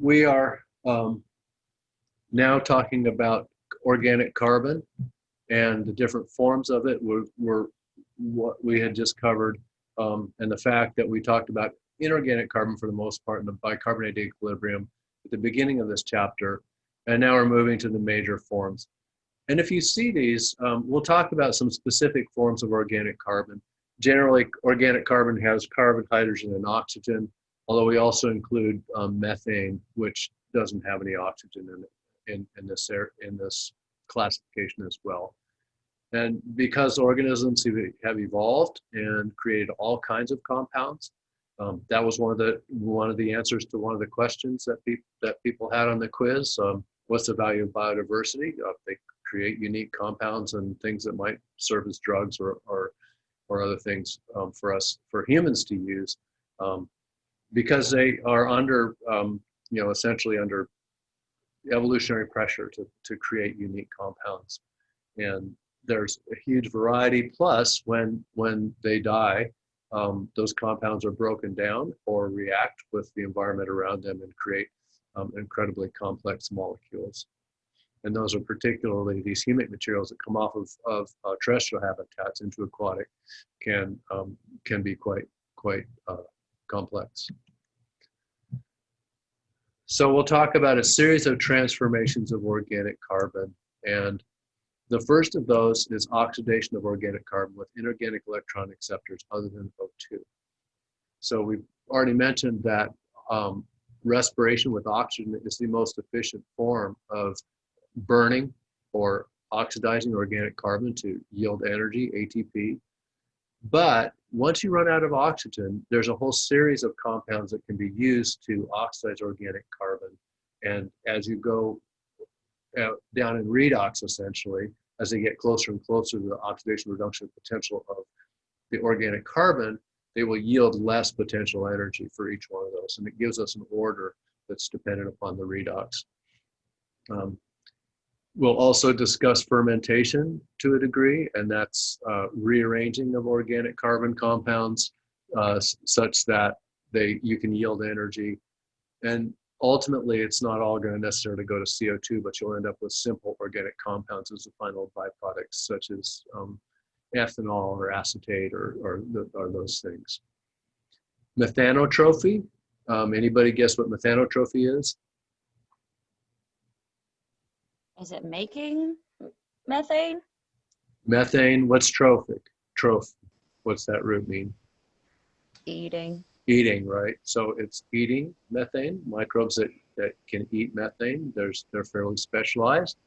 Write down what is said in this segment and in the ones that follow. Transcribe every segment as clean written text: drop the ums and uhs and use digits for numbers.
we are now talking about organic carbon and the different forms of it were what we had just covered, and the fact that we talked about inorganic carbon for the most part in the bicarbonate equilibrium at the beginning of this chapter, and now we're moving to the major forms. And if you see these, we'll talk about some specific forms of organic carbon. Generally, organic carbon has carbon, hydrogen, and oxygen, although we also include methane, which doesn't have any oxygen in this classification as well. And because organisms have evolved and created all kinds of compounds, that was one of the answers to one of the questions that people had on the quiz. What's the value of biodiversity? They create unique compounds and things that might serve as drugs or other things for humans to use, because they are under essentially under evolutionary pressure to create unique compounds. And there's a huge variety. Plus, when they die, those compounds are broken down or react with the environment around them and create incredibly complex molecules. And those are particularly these humic materials that come off of terrestrial habitats into aquatic can be quite complex. So we'll talk about a series of transformations of organic carbon, and the first of those is oxidation of organic carbon with inorganic electron acceptors other than O2. So we've already mentioned that respiration with oxygen is the most efficient form of burning or oxidizing organic carbon to yield energy, ATP. But once you run out of oxygen, there's a whole series of compounds that can be used to oxidize organic carbon. And as you go down in redox, essentially, as they get closer and closer to the oxidation reduction potential of the organic carbon, they will yield less potential energy for each one of those. And it gives us an order that's dependent upon the redox. We'll also discuss fermentation to a degree, and that's rearranging of organic carbon compounds such that you can yield energy. And ultimately, it's not all going to necessarily go to CO2, but you'll end up with simple organic compounds as the final byproducts, such as ethanol or acetate or those things. Methanotrophy. Anybody guess what methanotrophy is? Is it making methane? Methane, what's trophic? What's that root mean? Eating. Eating, right? So it's eating methane, microbes that can eat methane. They're fairly specialized.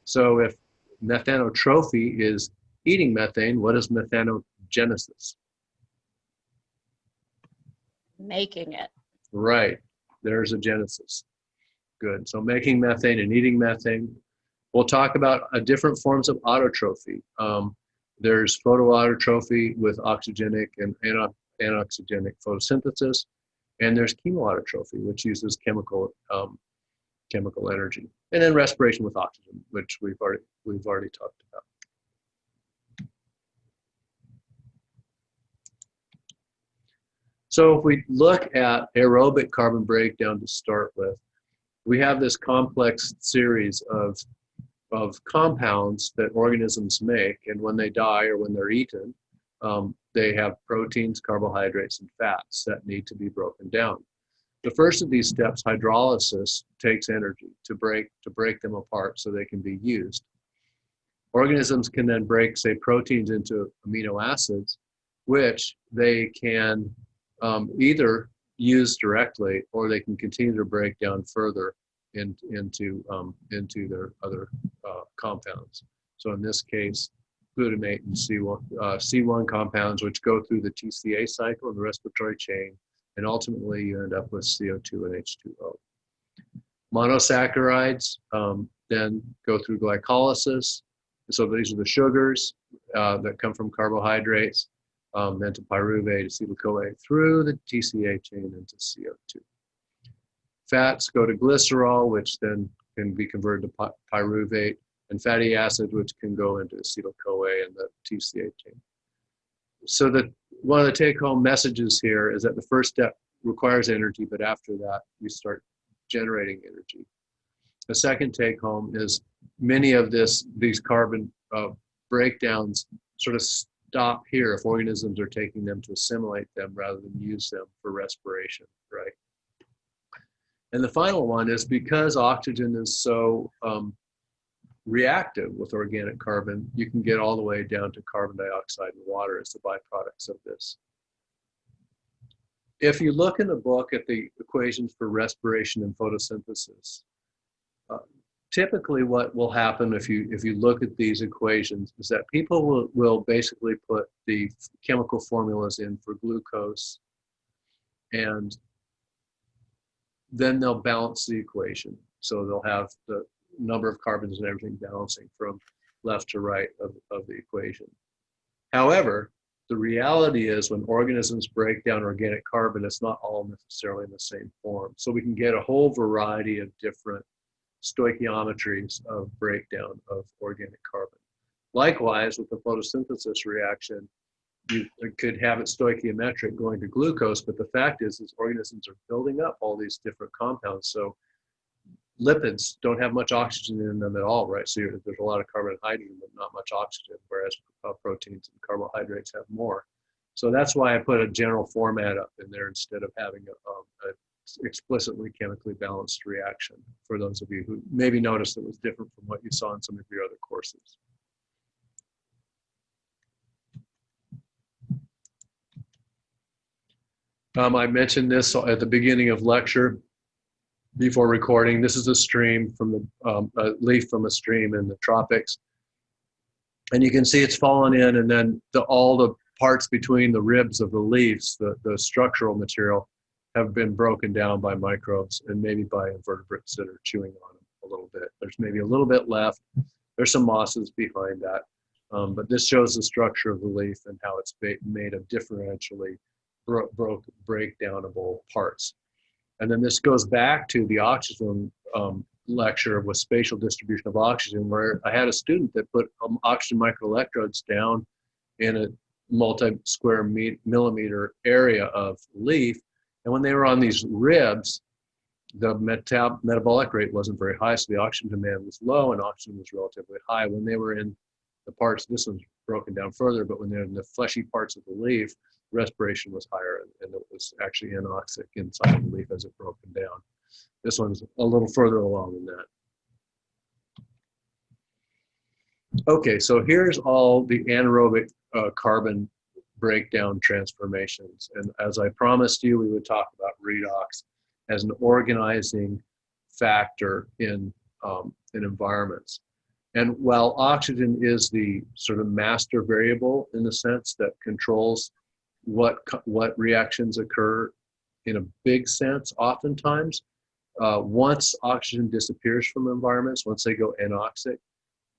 So if methanotrophy is eating methane, what is methanogenesis? Making it. Right, there's a genesis. Good, so making methane and eating methane. We'll talk about different forms of autotrophy. There's photoautotrophy with oxygenic and anoxygenic photosynthesis, and there's chemoautotrophy, which uses chemical energy, and then respiration with oxygen, which we've already talked about. So if we look at aerobic carbon breakdown to start with, we have this complex series of compounds that organisms make, and when they die or when they're eaten, they have proteins, carbohydrates, and fats that need to be broken down. The first of these steps, hydrolysis, takes energy to break them apart so they can be used. Organisms can then break, say, proteins into amino acids, which they can either use directly, or they can continue to break down further into their other compounds. So in this case, glutamate and C1 compounds, which go through the TCA cycle in the respiratory chain, and ultimately you end up with CO2 and H2O. Monosaccharides then go through glycolysis. So these are the sugars that come from carbohydrates, then to pyruvate, acetyl-CoA, through the TCA chain into CO2. Fats go to glycerol, which then can be converted to pyruvate, and fatty acids, which can go into acetyl-CoA and the TCA chain. So one of the take-home messages here is that the first step requires energy, but after that, we start generating energy. The second take home is many of these carbon breakdowns sort of stop here if organisms are taking them to assimilate them rather than use them for respiration, right? And the final one is because oxygen is so reactive with organic carbon, you can get all the way down to carbon dioxide and water as the byproducts of this. If you look in the book at the equations for respiration and photosynthesis, typically what will happen if you look at these equations is that people will basically put the chemical formulas in for glucose, and then they'll balance the equation. So they'll have the number of carbons and everything balancing from left to right of the equation. However, the reality is when organisms break down organic carbon, it's not all necessarily in the same form. So we can get a whole variety of different stoichiometries of breakdown of organic carbon. Likewise, with the photosynthesis reaction, you could have it stoichiometric going to glucose, but the fact is organisms are building up all these different compounds. So lipids don't have much oxygen in them at all, right? So there's a lot of carbon and hydrogen, but not much oxygen, whereas proteins and carbohydrates have more. So that's why I put a general format up in there instead of having a explicitly chemically balanced reaction for those of you who maybe noticed it was different from what you saw in some of your other courses. I mentioned this at the beginning of lecture before recording. This is a stream from a leaf from a stream in the tropics. And you can see it's fallen in, and then all the parts between the ribs of the leaves, the structural material, have been broken down by microbes and maybe by invertebrates that are chewing on them a little bit. There's maybe a little bit left. There's some mosses behind that. But this shows the structure of the leaf and how it's made of differentially breakdownable parts. And then this goes back to the oxygen lecture with spatial distribution of oxygen, where I had a student that put oxygen microelectrodes down in a multi-square millimeter area of leaf. And when they were on these ribs, the metabolic rate wasn't very high, so the oxygen demand was low and oxygen was relatively high. When they were in the parts, this one's broken down further, but when they're in the fleshy parts of the leaf, respiration was higher and it was actually anoxic inside the leaf as it broken down. This one's a little further along than that. Okay, so here's all the anaerobic carbon breakdown transformations. And as I promised you, we would talk about redox as an organizing factor in environments. And while oxygen is the sort of master variable in the sense that controls what reactions occur in a big sense, oftentimes, once oxygen disappears from environments, once they go anoxic,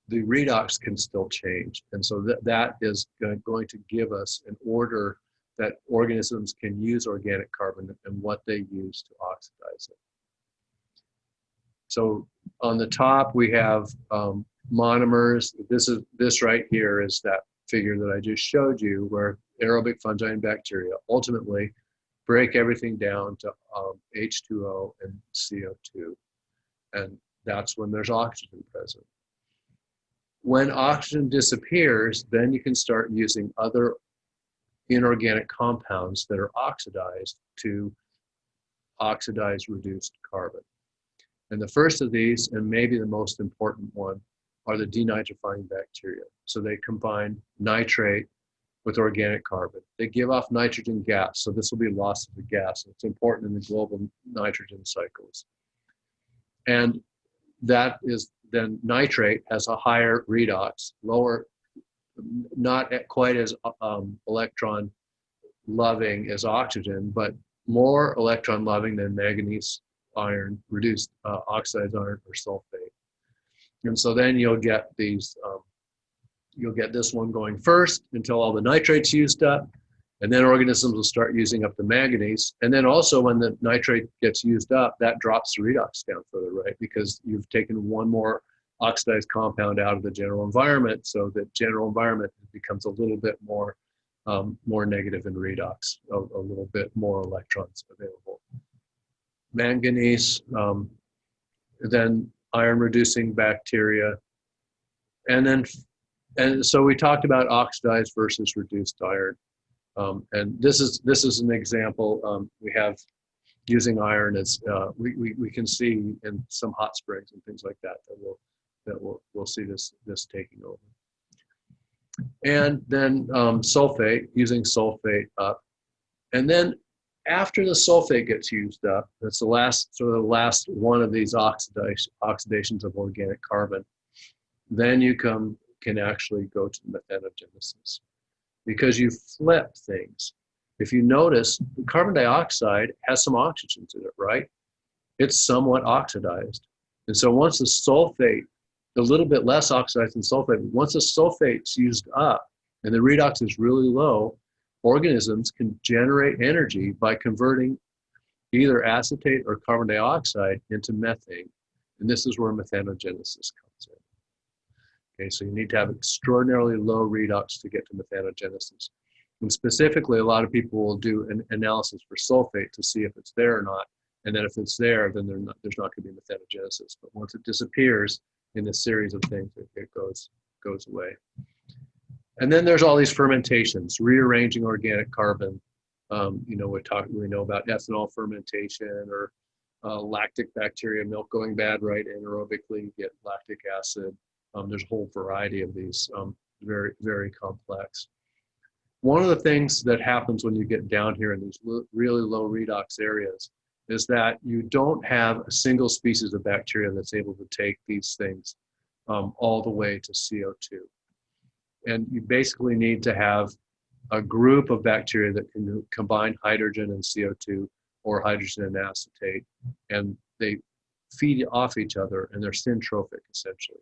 the redox can still change. And so that is going to give us an order that organisms can use organic carbon and what they use to oxidize it. So on the top, we have monomers. This right here is that figure that I just showed you, where aerobic fungi and bacteria ultimately break everything down to H2O and CO2. And that's when there's oxygen present. When oxygen disappears, then you can start using other inorganic compounds that are oxidized to oxidize reduced carbon. And the first of these, and maybe the most important one, are the denitrifying bacteria. So they combine nitrate with organic carbon. They give off nitrogen gas, so this will be loss of the gas. It's important in the global nitrogen cycles. And that is then nitrate has a higher redox, lower, not quite as electron loving as oxygen, but more electron loving than manganese iron, reduced oxidized iron or sulfate. And so then you'll get these, you'll get this one going first until all the nitrate's used up, and then organisms will start using up the manganese. And then also when the nitrate gets used up, that drops the redox down further, right? Because you've taken one more oxidized compound out of the general environment, so that general environment becomes a little bit more more negative in redox, a little bit more electrons available. manganese, then iron-reducing bacteria, and so we talked about oxidized versus reduced iron. And this is an example we have using iron as we can see in some hot springs and things like that we'll see this taking over. And then sulfate, using sulfate up, and then after the sulfate gets used up, that's the last one of these oxidations of organic carbon. Then you can actually go to methanogenesis, because you flip things. If you notice, carbon dioxide has some oxygen in it, right? It's somewhat oxidized. And so once the sulfate, a little bit less oxidized than sulfate, once the sulfate's used up and the redox is really low, organisms can generate energy by converting either acetate or carbon dioxide into methane. And this is where methanogenesis comes in. Okay, so you need to have extraordinarily low redox to get to methanogenesis. And specifically, a lot of people will do an analysis for sulfate to see if it's there or not. And then if it's there, then there's not going to be methanogenesis. But once it disappears in this series of things, it goes away. And then there's all these fermentations, rearranging organic carbon. We know about ethanol fermentation, or lactic bacteria, milk going bad, right? Anaerobically, you get lactic acid. There's a whole variety of these, very, very complex. One of the things that happens when you get down here in these really low redox areas is that you don't have a single species of bacteria that's able to take these things all the way to CO2. And you basically need to have a group of bacteria that can combine hydrogen and CO2, or hydrogen and acetate, and they feed off each other, and they're syntrophic essentially.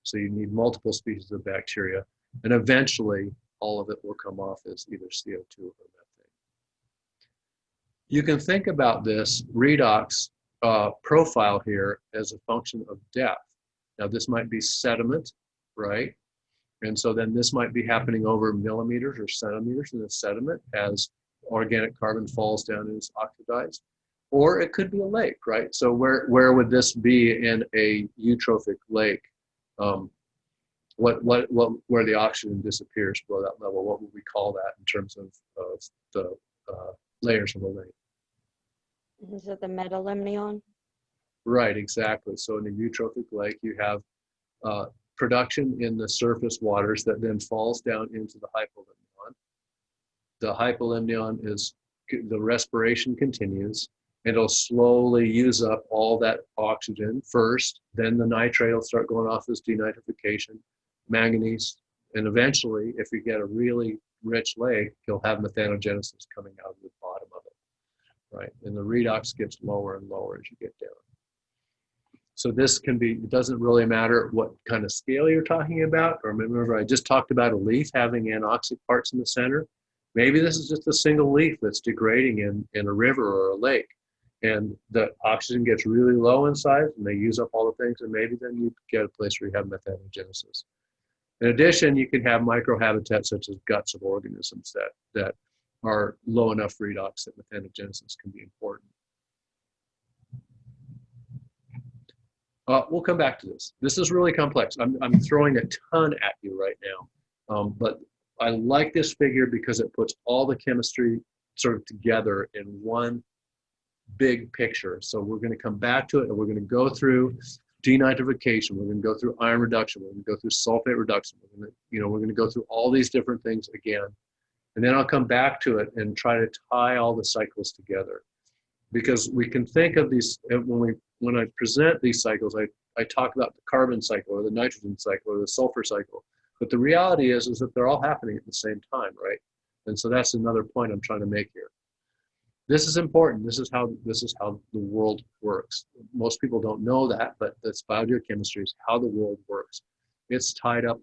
So you need multiple species of bacteria, and eventually all of it will come off as either CO2 or methane. You can think about this redox profile here as a function of depth. Now this might be sediment, right? And so then this might be happening over millimeters or centimeters in the sediment as organic carbon falls down and is oxidized. Or it could be a lake, right? So where would this be in a eutrophic lake? Where the oxygen disappears below that level, what would we call that in terms of the layers of the lake? Is it the metalimnion? Right, exactly. So in a eutrophic lake, you have production in the surface waters that then falls down into the hypolimnion. The hypolimnion is, the respiration continues, and it'll slowly use up all that oxygen first, then the nitrate will start going off as denitrification, manganese, and eventually, if you get a really rich lake, you'll have methanogenesis coming out of the bottom of it, right? And the redox gets lower and lower as you get down. So this can be, it doesn't really matter what kind of scale you're talking about. Or remember, I just talked about a leaf having anoxic parts in the center. Maybe this is just a single leaf that's degrading in a river or a lake, and the oxygen gets really low inside, and they use up all the things, and maybe then you get a place where you have methanogenesis. In addition, you can have microhabitats such as guts of organisms that are low enough redox that methanogenesis can be important. We'll come back to this. This is really complex. I'm throwing a ton at you right now, but I like this figure because it puts all the chemistry sort of together in one big picture. So we're going to come back to it, and we're going to go through denitrification. We're going to go through iron reduction. We're going to go through sulfate reduction. We're going to go through all these different things again, and then I'll come back to it and try to tie all the cycles together, because we can think of these when I present these cycles. I talk about the carbon cycle or the nitrogen cycle or the sulfur cycle, but the reality is that they're all happening at the same time, right? And so that's another point I'm trying to make here. This is important. This is how the world works. Most people don't know that, but that's biogeochemistry, is how the world works. It's tied up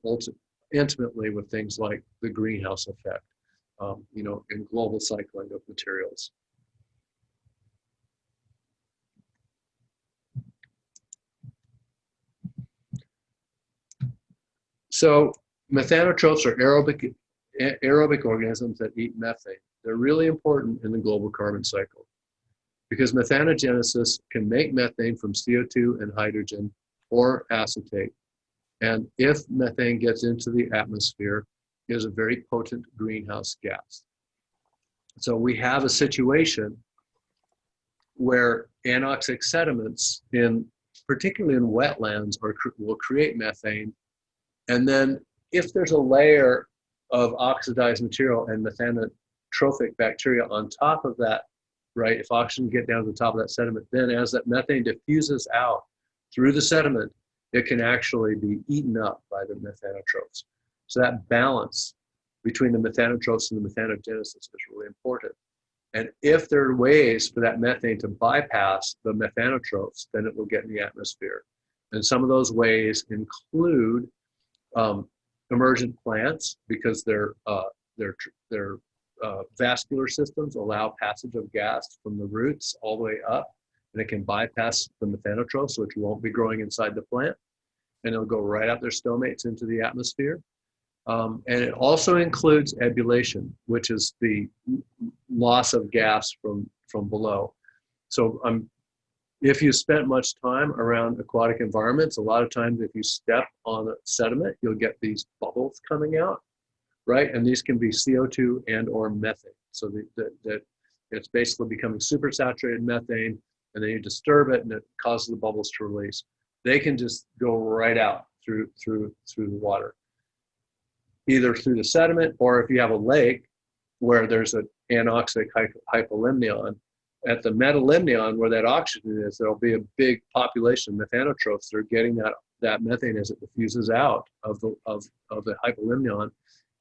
intimately with things like the greenhouse effect, and global cycling of materials. So methanotrophs are aerobic organisms that eat methane. They're really important in the global carbon cycle. because methanogenesis can make methane from CO2 and hydrogen or acetate. And if methane gets into the atmosphere, it is a very potent greenhouse gas. So we have a situation where anoxic sediments, particularly in wetlands, will create methane. And then if there's a layer of oxidized material and methanotrophic bacteria on top of that, right, if oxygen get down to the top of that sediment, then as that methane diffuses out through the sediment, it can actually be eaten up by the methanotrophs. So that balance between the methanotrophs and the methanogenesis is really important. And if there are ways for that methane to bypass the methanotrophs, then it will get in the atmosphere. And some of those ways include emergent plants, because their vascular systems allow passage of gas from the roots all the way up, and it can bypass the methanotrophs, which won't be growing inside the plant, and it'll go right out their stomates into the atmosphere. And it also includes ebullition, which is the loss of gas from below. So if you spent much time around aquatic environments, a lot of times if you step on a sediment, you'll get these bubbles coming out, right? And these can be CO2 and or methane. So that it's basically becoming supersaturated methane, and then you disturb it and it causes the bubbles to release. They can just go right out through the water, either through the sediment, or if you have a lake where there's an anoxic hypolimnion, at the metalimnion where that oxygen is, there'll be a big population of methanotrophs that are getting that methane as it diffuses out of the hypolimnion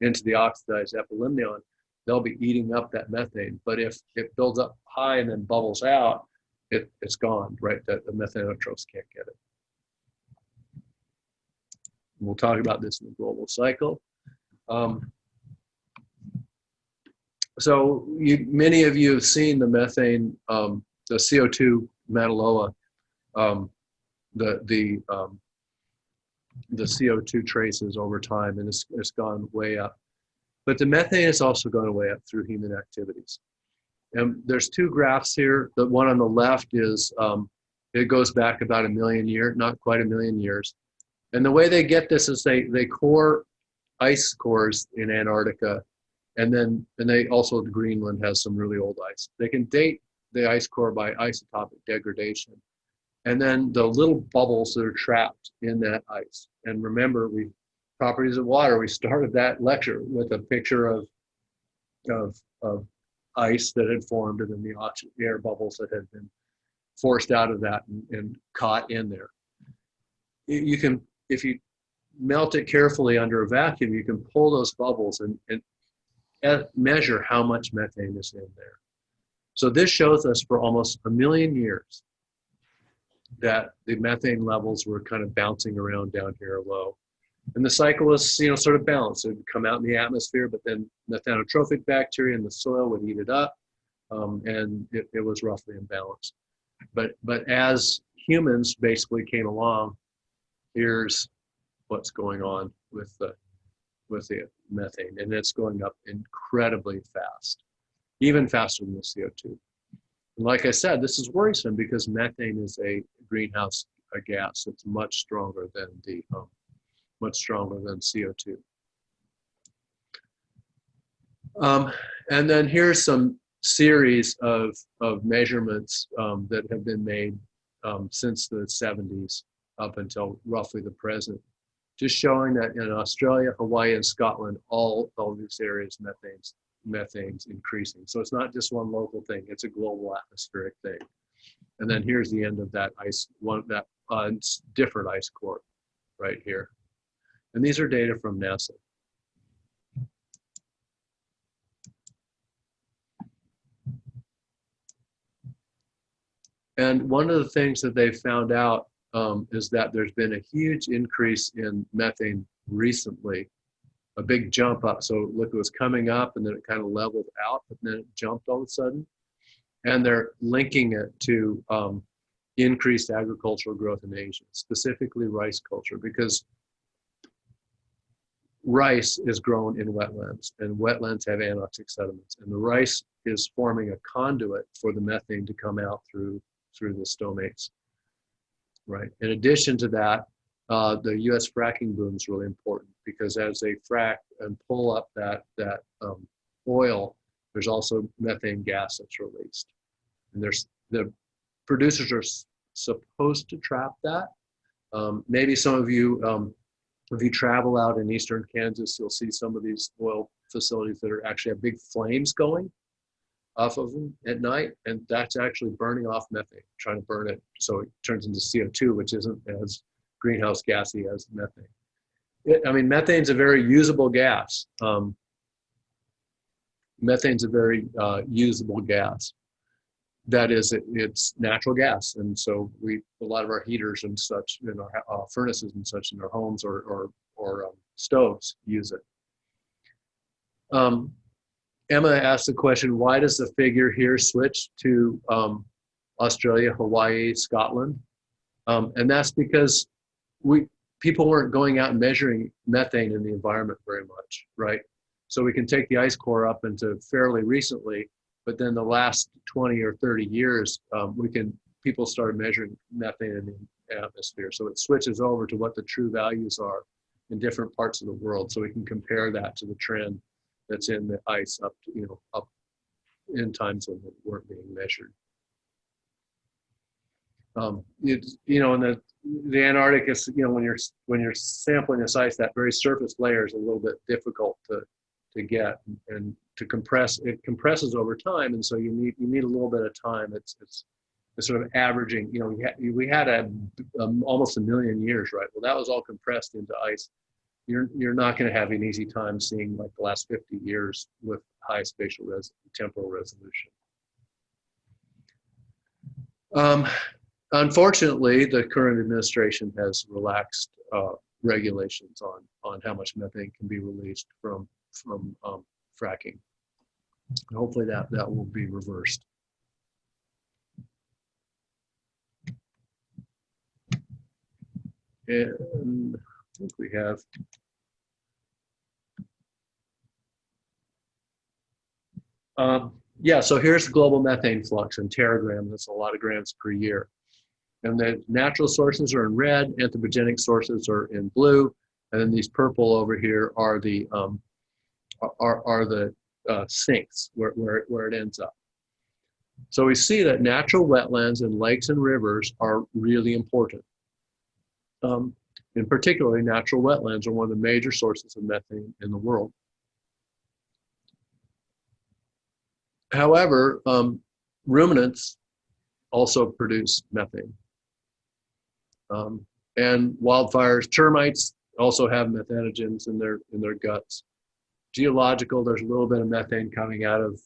into the oxidized epilimnion. They'll be eating up that methane. But if it builds up high and then bubbles out, it's gone, right? The methanotrophs can't get it. We'll talk about this in the global cycle. So many of you have seen the methane, the CO2 Matalloa, the CO2 traces over time, and it's gone way up. But the methane has also gone way up through human activities. And there's two graphs here. The one on the left is, it goes back about a million years, not quite a million years. And the way they get this is they core ice cores in Antarctica, and they also, Greenland has some really old ice. They can date the ice core by isotopic degradation. And then the little bubbles that are trapped in that ice. And remember, properties of water, we started that lecture with a picture of ice that had formed, and then the air bubbles that had been forced out of that and caught in there. You can, if you melt it carefully under a vacuum, you can pull those bubbles and measure how much methane is in there. So this shows us for almost a million years that the methane levels were kind of bouncing around down here low. And the cycle was, sort of balanced. It would come out in the atmosphere, but then methanotrophic bacteria in the soil would eat it up, and it was roughly in balance. But as humans basically came along, here's what's going on with the methane, and it's going up incredibly fast, even faster than the CO2. And like I said, this is worrisome because methane is a greenhouse gas that's much stronger than CO2. And then here's some series of measurements that have been made since the 70s up until roughly the present, just showing that in Australia, Hawaii, and Scotland, all these areas, methane's increasing. So it's not just one local thing, it's a global atmospheric thing. And then here's the end of that different ice core right here. And these are data from NASA. And one of the things that they found out is that there's been a huge increase in methane recently, a big jump up. So look, it was coming up and then it kind of leveled out, but then it jumped all of a sudden. And they're linking it to increased agricultural growth in Asia, specifically rice culture, because rice is grown in wetlands, and wetlands have anoxic sediments, and the rice is forming a conduit for the methane to come out through the stomates. Right. In addition to that, the U.S. fracking boom is really important because as they frack and pull up that oil, there's also methane gas that's released, and the producers are supposed to trap that. Maybe some of you, if you travel out in eastern Kansas, you'll see some of these oil facilities that are actually have big flames going off of them at night, and that's actually burning off methane, trying to burn it so it turns into CO2, which isn't as greenhouse gassy as methane. I mean, methane's a very usable gas. Methane's a very usable gas. That is, it's natural gas, and so a lot of our heaters and such in our furnaces and such in our homes or stoves use it. Emma asked the question, why does the figure here switch to Australia, Hawaii, Scotland? And that's because people weren't going out and measuring methane in the environment very much, right? So we can take the ice core up into fairly recently, but then the last 20 or 30 years, people started measuring methane in the atmosphere. So it switches over to what the true values are in different parts of the world. So we can compare that to the trend that's in the ice up in times when they weren't being measured. In the Antarctic is, when you're sampling this ice, that very surface layer is a little bit difficult to get and to compress. It compresses over time, and so you need a little bit of time. It's sort of averaging. We had almost 1 million years, right? Well, that was all compressed into ice. You're not going to have an easy time seeing like the last 50 years with high spatial temporal resolution. Unfortunately, the current administration has relaxed regulations on how much methane can be released from fracking. Hopefully that will be reversed. And I think we have. Yeah, so here's the global methane flux in teragram. That's a lot of grams per year. And the natural sources are in red, anthropogenic sources are in blue, and then these purple over here are the sinks where it ends up. So we see that natural wetlands and lakes and rivers are really important. In particular, natural wetlands are one of the major sources of methane in the world. However, ruminants also produce methane. And wildfires, termites also have methanogens in their guts. Geological, there's a little bit of methane coming out of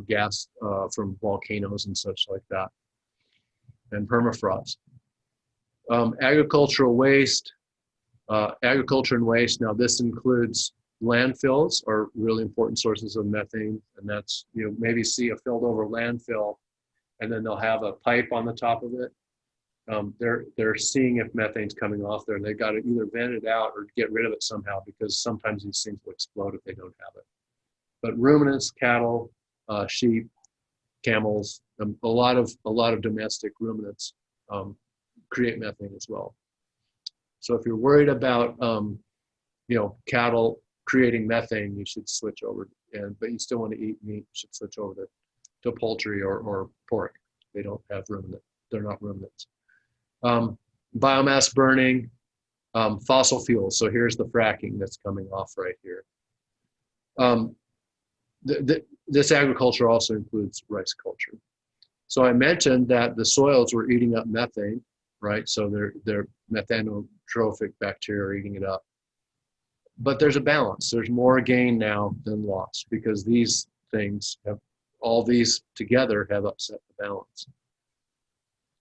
gas from volcanoes and such like that, and permafrost. Agricultural waste, agriculture and waste. Now this includes landfills are really important sources of methane, and that's maybe see a filled over landfill, and then they'll have a pipe on the top of it. They're seeing if methane's coming off there, and they've got to either vent it out or get rid of it somehow, because sometimes these things will explode if they don't have it. But ruminants, cattle, sheep, camels, a lot of domestic ruminants create methane as well. So if you're worried about cattle creating methane, you should switch over. But you still want to eat meat, you should switch over to poultry or pork. They don't have ruminant. They're not ruminants. Biomass burning, fossil fuels. So here's the fracking that's coming off right here. This agriculture also includes rice culture. So I mentioned that the soils were eating up methane, right? So they're methanotrophic bacteria are eating it up. But there's a balance. There's more gain now than loss, because these things all these together have upset the balance.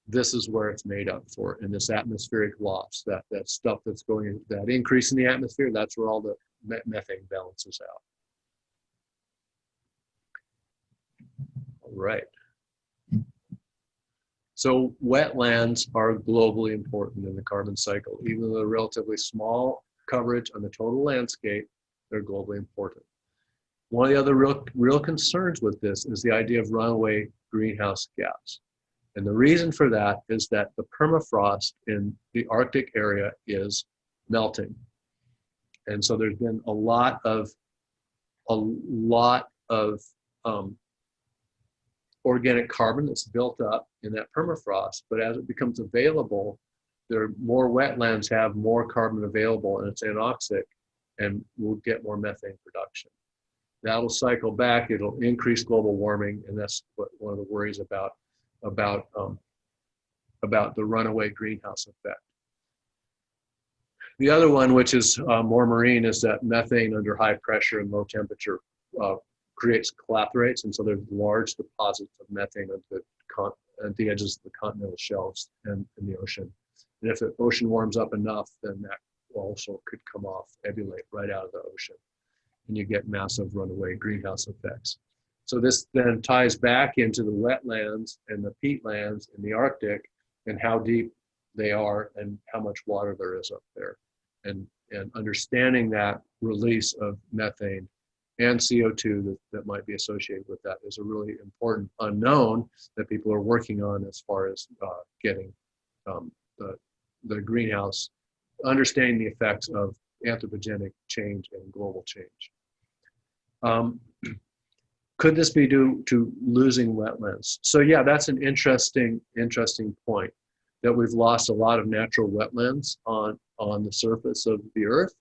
This is where it's made up for, in this atmospheric loss, that stuff that's going, that increase in the atmosphere, that's where all the methane balances out. All right. So wetlands are globally important in the carbon cycle. Even though they're relatively small coverage on the total landscape, They're globally important. One of the other real concerns with this is the idea of runaway greenhouse gas. And the reason for that is that the permafrost in the Arctic area is melting. And so there's been a lot of organic carbon that's built up in that permafrost, but as it becomes available, there are more wetlands have more carbon available, and it's anoxic, and we'll get more methane production. That'll cycle back, it'll increase global warming, and that's what one of the worries about the runaway greenhouse effect. The other one, which is more marine, is that methane under high pressure and low temperature creates clathrates, and so there's large deposits of methane at the edges of the continental shelves and in the ocean. And if the ocean warms up enough, then that also could come off, ebulliate right out of the ocean, and you get massive runaway greenhouse effects. So this then ties back into the wetlands and the peatlands in the Arctic and how deep they are and how much water there is up there. And understanding that release of methane and CO2 that might be associated with that is a really important unknown that people are working on as far as getting the greenhouse, understanding the effects of anthropogenic change and global change. Could this be due to losing wetlands? So yeah, that's an interesting point, that we've lost a lot of natural wetlands on the surface of the earth.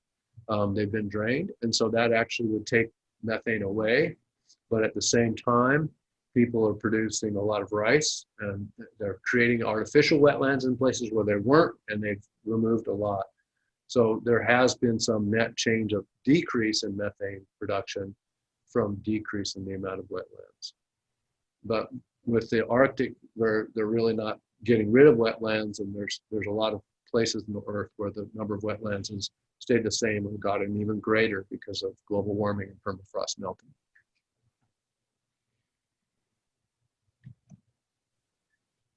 They've been drained, and so that actually would take methane away. But at the same time, people are producing a lot of rice, and they're creating artificial wetlands in places where there weren't, and they've removed a lot. So there has been some net change of decrease in methane production from decrease in the amount of wetlands. But with the Arctic, where they're really not getting rid of wetlands, and there's a lot of places in the earth where the number of wetlands has stayed the same and gotten even greater because of global warming and permafrost melting.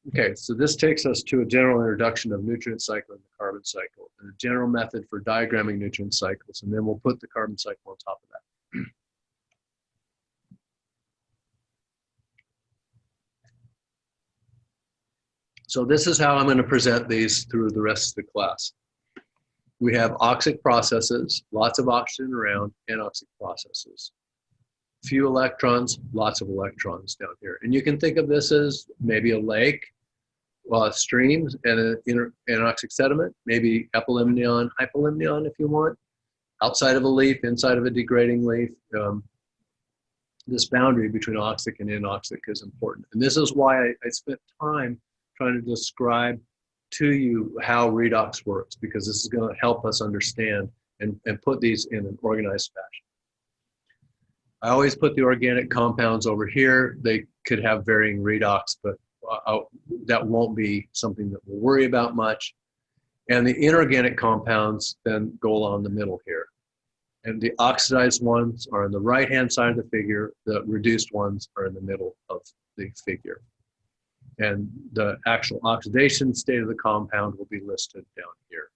Okay, so this takes us to a general introduction of nutrient cycle and the carbon cycle, and a general method for diagramming nutrient cycles, and then we'll put the carbon cycle on top of that. So this is how I'm going to present these through the rest of the class. We have oxic processes, lots of oxygen around, anoxic processes. Few electrons, lots of electrons down here. And you can think of this as maybe a lake, streams, and an anoxic sediment, maybe epilimnion, hypolimnion if you want, outside of a leaf, inside of a degrading leaf. This boundary between oxic and anoxic is important. And this is why I spent time trying to describe to you how redox works, because this is going to help us understand and put these in an organized fashion. I always put the organic compounds over here. They could have varying redox, but that won't be something that we'll worry about much. And the inorganic compounds then go along the middle here. And the oxidized ones are on the right-hand side of the figure. The reduced ones are in the middle of the figure. And the actual oxidation state of the compound will be listed down here.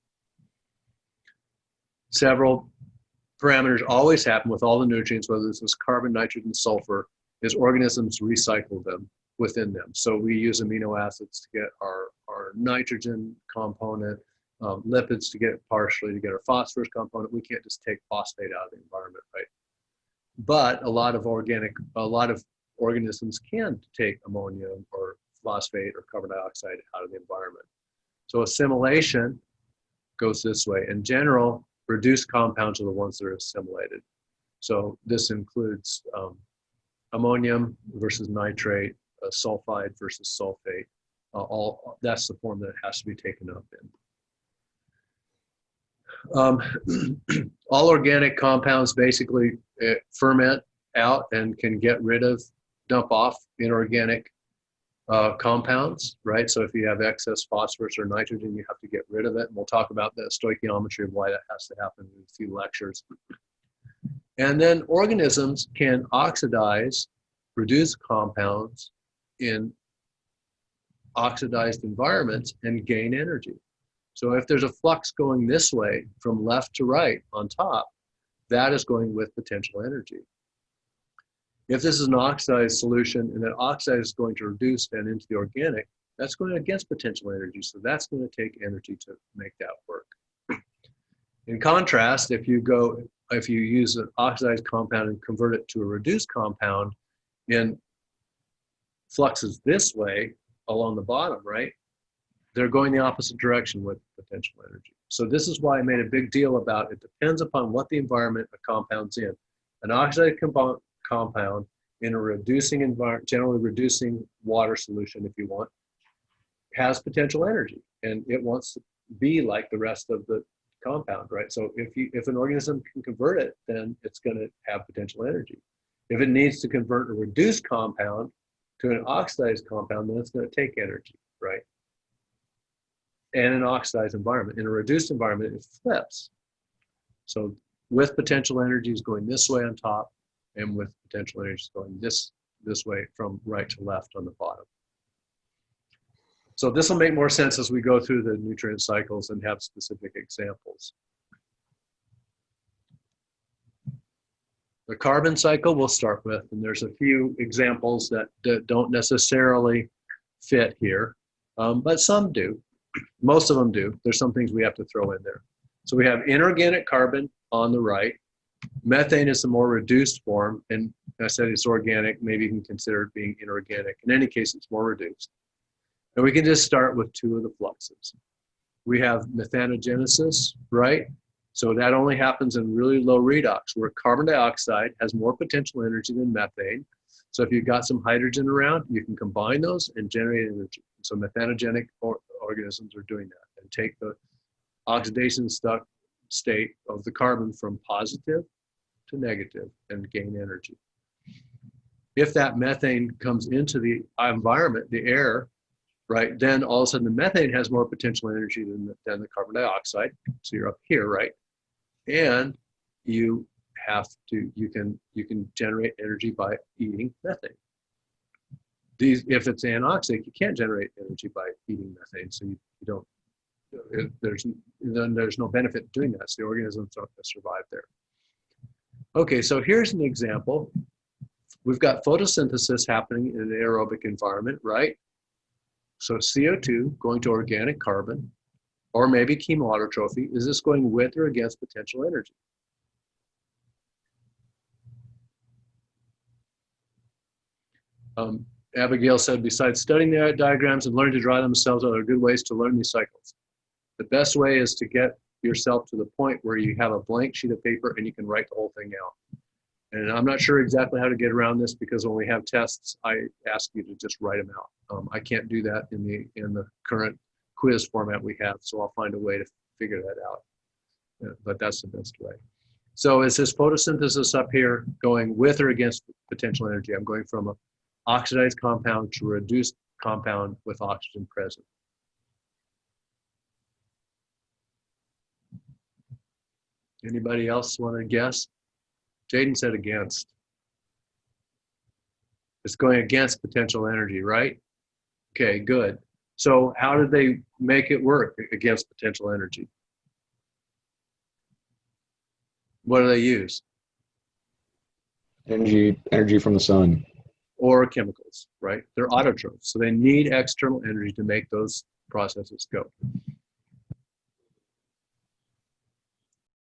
Several parameters always happen with all the nutrients, whether this is carbon, nitrogen, sulfur, is organisms recycle them within them. So we use amino acids to get our nitrogen component, lipids to get partially to get our phosphorus component. We can't just take phosphate out of the environment, right? But a lot of organisms can take ammonia or phosphate or carbon dioxide out of the environment. So assimilation goes this way. In general, reduced compounds are the ones that are assimilated. So this includes ammonium versus nitrate, sulfide versus sulfate. That's the form that it has to be taken up in. All organic compounds basically ferment out and can get rid of, dump off inorganic compounds, right? So if you have excess phosphorus or nitrogen, you have to get rid of it. And we'll talk about the stoichiometry of why that has to happen in a few lectures. And then organisms can oxidize reduced compounds in oxidized environments and gain energy. So if there's a flux going this way from left to right on top, that is going with potential energy. If this is an oxidized solution and that oxide is going to reduce then into the organic, that's going against potential energy. So that's going to take energy to make that work. In contrast, if you use an oxidized compound and convert it to a reduced compound in fluxes this way along the bottom, right? They're going the opposite direction with potential energy. So this is why I made a big deal about it depends upon what the environment a compound's in. An oxidized compound in a reducing environment, generally reducing water solution if you want, has potential energy and it wants to be like the rest of the compound, right? So if an organism can convert it, then it's going to have potential energy. If it needs to convert a reduced compound to an oxidized compound, then it's going to take energy, right? And an oxidized environment. In a reduced environment, it flips. So with potential energy is going this way on top, and with potential energy is going this way from right to left on the bottom. So this will make more sense as we go through the nutrient cycles and have specific examples. The carbon cycle we'll start with, and there's a few examples that don't necessarily fit here, but some do. Most of them do. There's some things we have to throw in there. So we have inorganic carbon on the right. Methane is the more reduced form, and I said it's organic, maybe you can consider it being inorganic. In any case, it's more reduced. And we can just start with two of the fluxes. We have methanogenesis, right? So that only happens in really low redox, where carbon dioxide has more potential energy than methane. So if you've got some hydrogen around, you can combine those and generate energy. So methanogenic organisms are doing that and take the oxidation state of the carbon from positive to negative and gain energy. If that methane comes into the environment, the air, right, then all of a sudden the methane has more potential energy than the carbon dioxide. So you're up here, right? And you can generate energy by eating methane. If it's anoxic, you can't generate energy by eating methane, so you don't. There's no benefit doing that. So the organisms aren't going to survive there. Okay, so here's an example. We've got photosynthesis happening in an aerobic environment, right? So CO2 going to organic carbon, or maybe chemoautotrophy. Is this going with or against potential energy? Abigail said, besides studying the diagrams and learning to draw themselves, are there good ways to learn these cycles? The best way is to get yourself to the point where you have a blank sheet of paper and you can write the whole thing out. And I'm not sure exactly how to get around this, because when we have tests, I ask you to just write them out. I can't do that in the current quiz format we have, so I'll find a way to figure that out. But that's the best way. So is this photosynthesis up here going with or against potential energy? I'm going from an oxidized compound to a reduced compound with oxygen present. Anybody else want to guess? Jaden said against. It's going against potential energy, right? Okay, good. So how did they make it work against potential energy? What do they use? Energy from the sun. Or chemicals, right? They're autotrophs, so they need external energy to make those processes go.